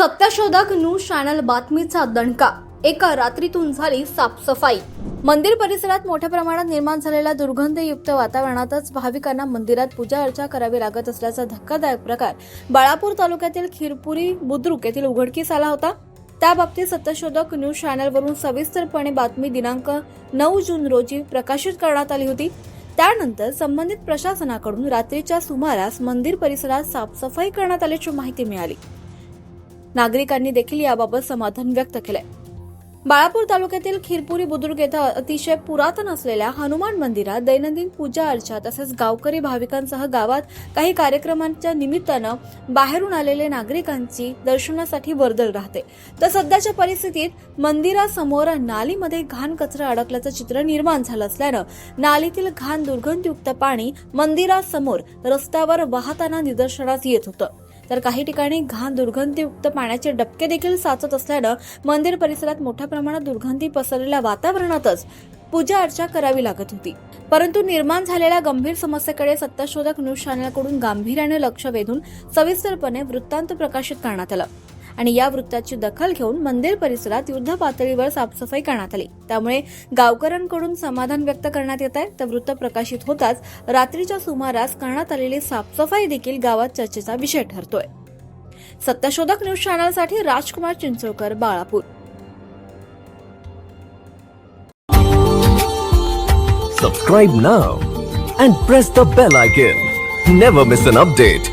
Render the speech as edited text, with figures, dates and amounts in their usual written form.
सत्यशोधक news channel बातमीचा दणका। एका रात्रीतून झाली साफसफाई। मंदिर परिसरात मोठ्या प्रमाणात निर्माण झालेल्या दुर्गंधयुक्त वातावरणातच भाविकांना मंदिरात पूजा अर्चा करावी लागत असल्याचा धक्कादायक प्रकार बाळापूर तालुक्यातील खिरपुरी बुद्रुक येथील उघडकीस आला होता। त्याबाबतीत सत्यशोधक न्यूज चॅनलवरून सविस्तरपणे बातमी दिनांक 9 जून रोजी प्रकाशित करण्यात आली होती। त्यानंतर संबंधित प्रशासनाकडून रात्रीच्या सुमारास मंदिर परिसरात साफसफाई करण्यात आल्याची माहिती मिळाली। नागरिकांनी देखील याबाबत समाधान व्यक्त केले। बाळापूर तालुक्यातील खिरपुरी बुद्रुक येथे अतिशय पुरातन असलेल्या हनुमान मंदिरात दैनंदिन पूजा अर्चा तसेच गावकरी भाविकांसह गावात काही कार्यक्रमांच्या निमित्तानं बाहेरून आलेले नागरिकांची दर्शनासाठी वर्दळ राहते। तर सध्याच्या परिस्थितीत मंदिरासमोर नालीमध्ये घाण कचरा अडकल्याचं चित्र निर्माण झालं असल्यानं नालीतील घाण दुर्गंधयुक्त पाणी मंदिरासमोर रस्त्यावर वाहताना निदर्शनास येत होतं। तर काही ठिकाणी घाण दुर्गंधयुक्त पाण्याचे डबके देखील साचत असल्यानं मंदिर परिसरात मोठ्या प्रमाणात दुर्गंधी पसरलेल्या वातावरणातच पूजा अर्चा करावी लागत होती। परंतु निर्माण झालेल्या गंभीर समस्येकडे सत्यशोधक न्यूज चॅनलकडून गांभीर्याने लक्ष वेधून सविस्तरपणे वृत्तांत प्रकाशित करण्यात आला आणि या वृत्ताची दखल घेऊन मंदिर परिसरात युद्ध पातळीवर साफसफाई करण्यात आली। त्यामुळे गावकऱ्यांकडून समाधान व्यक्त करण्यात येत आहे। तर वृत्त प्रकाशित होताच रात्रीच्या सुमारास करण्यात आलेली साफसफाई देखील गावात चर्चेचा विषय ठरतोय। सत्यशोधक न्यूज चॅनलसाठी Rajkumar Chincholkar, Balapur. Subscribe now and press the bell icon. Never miss an update.